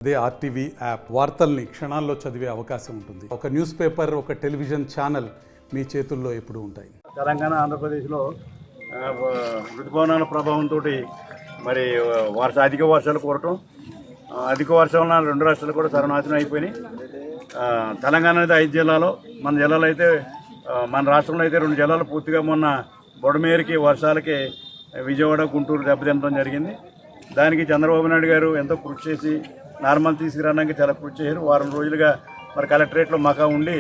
అదే RTV app వార్తల్ని క్షణాల్లో చదివే అవకాశం ఉంటుంది. ఒక న్యూస్ పేపర్, ఒక టెలివిజన్ ఛానల్ మీ చేతుల్లో ఎప్పుడూ ఉంటాయి. తెలంగాణ, ఆంధ్రప్రదేశ్లో ఋతుపవనాల ప్రభావంతో మరి అధిక వర్షాలు కురటం, అధిక వర్షం వలన రెండు రాష్ట్రాలు కూడా సర్వనాశనం అయిపోయినాయి. తెలంగాణ అయితే 5 జిల్లాలో, మన జిల్లాలో అయితే మన రాష్ట్రంలో అయితే 2 జిల్లాలు పూర్తిగా మొన్న బొడమేరికి వర్షాలకి విజయవాడ, గుంటూరు దెబ్బతినడం జరిగింది. దానికి చంద్రబాబు నాయుడు గారు ఎంతో కృషి చేసి నార్మల్ తీసుకురావడానికి చాలా కృషి చేశారు. వారం రోజులుగా మరి కలెక్టరేట్లో మకా ఉండి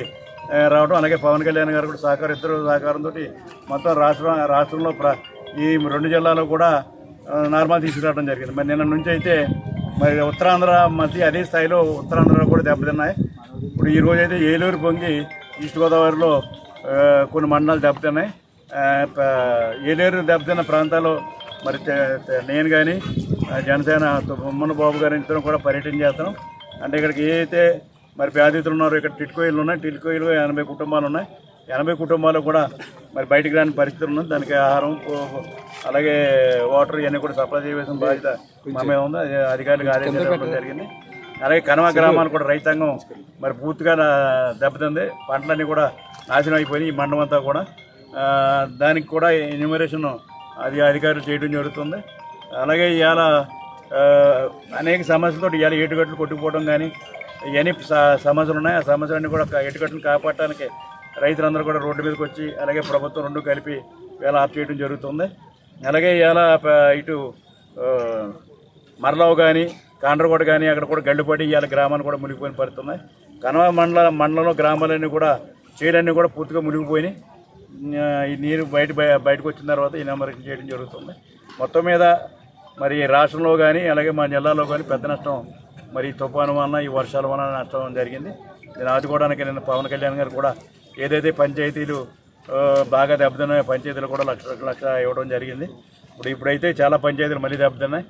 రావడం, అలాగే పవన్ కళ్యాణ్ గారు కూడా ఇద్దరు సహకారంతో మొత్తం రాష్ట్రంలో ఈ 2 జిల్లాలో కూడా నార్మల్ తీసుకురావడం జరిగింది. మరి నిన్న నుంచి అయితే మరి ఉత్తరాంధ్ర మధ్య అదే స్థాయిలో ఉత్తరాంధ్రలో కూడా దెబ్బతిన్నాయి. ఇప్పుడు ఈరోజు అయితే ఏలూరు పొంగి ఈస్ట్ గోదావరిలో కొన్ని మండలాలు దెబ్బతిన్నాయి. ఏలూరు దెబ్బతిన్న ప్రాంతాల్లో మరి నేను కానీ జనసేన బొమ్మన బాబు గారి ఇద్దరం కూడా పర్యటన చేస్తున్నాం. అంటే ఇక్కడికి ఏదైతే మరి బాధితులు ఉన్నారో, ఇక్కడ టిట్కోయిలు ఉన్నాయి, టిట్కోయిలు 80 కుటుంబాలు ఉన్నాయి. 80 కుటుంబాలు కూడా మరి బయటికి రాని పరిస్థితులు ఉన్నాయి. దానికి ఆహారం, అలాగే వాటర్ ఇవన్నీ కూడా సప్లై చేయవలసిన బాధ్యత మామే ఉంది. అధికారులకు ఆదేశించడం జరిగింది. అలాగే కనవ గ్రామాలు కూడా రైతాంగం మరి పూర్తిగా దెబ్బతింది. పంటలన్నీ కూడా నాశనం అయిపోయినాయి ఈ మండలం అంతా కూడా. దానికి కూడా ఎన్యూమరేషన్ అధికారులు చేయడం జరుగుతుంది. అలాగే ఇవాళ అనేక సమస్యలతో ఇవాళ ఏటుగట్లు కొట్టుకుపోవడం కానీ ఇవన్నీ సమస్యలు ఉన్నాయి. ఆ సమస్యలన్నీ కూడా ఏటుగట్టును కాపాడటానికి రైతులందరూ కూడా రోడ్డు మీదకి వచ్చి, అలాగే ప్రభుత్వం రెండు కలిపి ఇవాళ ఆఫ్ చేయడం జరుగుతుంది. అలాగే ఇవాళ ఇటు మరలావు కానీ, కాండ్రకోట కానీ అక్కడ కూడా గడ్డుపడి ఇవాళ గ్రామాలు కూడా మునిగిపోయిన పడుతున్నాయి. కనవ మండలంలో గ్రామాలన్నీ కూడా చేయలన్నీ కూడా పూర్తిగా మునిగిపోయినాయి. ఈ నీరు బయటకు వచ్చిన తర్వాత ఈ ఎన్యూమరేషన్ చేయడం జరుగుతుంది. మొత్తం మీద మరి రాష్ట్రంలో కానీ, అలాగే మా జిల్లాలో కానీ పెద్ద నష్టం మరి తుఫాను వలన, ఈ వర్షాల వలన నష్టం జరిగింది. దీన్ని ఆదుకోవడానికి నిన్న పవన్ కళ్యాణ్ గారు కూడా ఏదైతే పంచాయతీలు బాగా దెబ్బతిన్నాయో పంచాయతీలు కూడా లక్ష ఇవ్వడం జరిగింది. ఇప్పుడైతే చాలా పంచాయతీలు మళ్ళీ దెబ్బతిన్నాయి.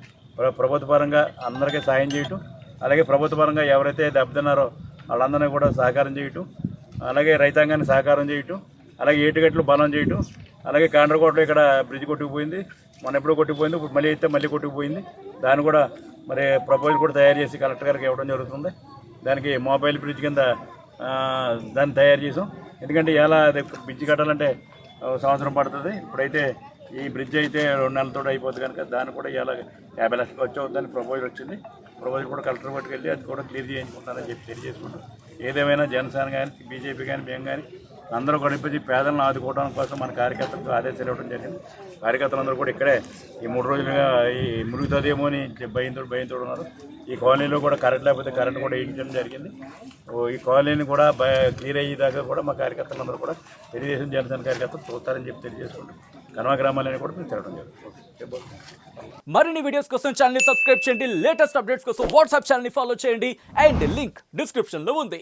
ప్రభుత్వ పరంగా అందరికీ సాయం చేయటం, అలాగే ప్రభుత్వ పరంగా ఎవరైతే దెబ్బతిన్నారో వాళ్ళందరినీ కూడా సహకారం చేయటం, అలాగే రైతాంగాన్ని సహకారం చేయటం, అలాగే ఏటుగట్లు బలం చేయటం, అలాగే కాండ్రకోటలో ఇక్కడ బ్రిడ్జ్ కొట్టుకుపోయింది, మొన్న ఎప్పుడో కొట్టుకుపోయింది, ఇప్పుడు మళ్ళీ కొట్టుకుపోయింది. దాన్ని కూడా మరి ప్రపోజల్ కూడా తయారు చేసి కలెక్టర్ గారికి ఇవ్వడం జరుగుతుంది. దానికి మొబైల్ బ్రిడ్జ్ కింద దాన్ని తయారు చేసాం. ఎందుకంటే ఇలా బ్రిడ్జ్ కట్టాలంటే సంవత్సరం పడుతుంది. ఇప్పుడైతే ఈ బ్రిడ్జ్ అయితే 2 నెలలతో అయిపోతుంది కనుక దాన్ని కూడా ఇలా 50 లక్షలు ఖర్చు అవుతుందని ప్రపోజల్ వచ్చింది. ప్రపోజల్ కూడా కలెక్టర్ పట్టుకెళ్ళి అది కూడా క్లియర్ చేయించుకుంటానని చెప్పి తెలియజేసుకుంటాం. ఏదేమైనా జనసేన కానీ, బీజేపీ కానీ, మేము కానీ అందరూ గడిపి పేదలను ఆదుకోవడం కోసం మన కార్యకర్తలకు ఆదేశాలు ఇవ్వడం జరిగింది. కార్యకర్తలందరూ కూడా ఇక్కడే ఈ 3 రోజులుగా ఈ మురుగుతుందేమో అని భయంతో ఉన్నారు. ఈ కాలనీలో కూడా కరెంట్ లేకపోతే కరెంట్ కూడా వేయించడం జరిగింది. ఈ కాలనీని కూడా క్లియర్ అయ్యేదాకా కూడా మా కార్యకర్తలందరూ కూడా తెలుగుదేశం జనసేన కార్యకర్తలు చూస్తారని చెప్పి తెలియజేసుకుంటాం. కనవ గ్రామాలని కూడా మేము తిరగడం జరుగుతుంది. మరిన్ని వీడియోస్ కోసం ఛానల్ ని సబ్స్క్రైబ్ చేయండి. లేటెస్ట్ అప్డేట్స్ కోసం వాట్సాప్ ఛానల్ ని ఫాలో చేయండి. అండ్ లింక్ డిస్క్రిప్షన్ లో ఉంది.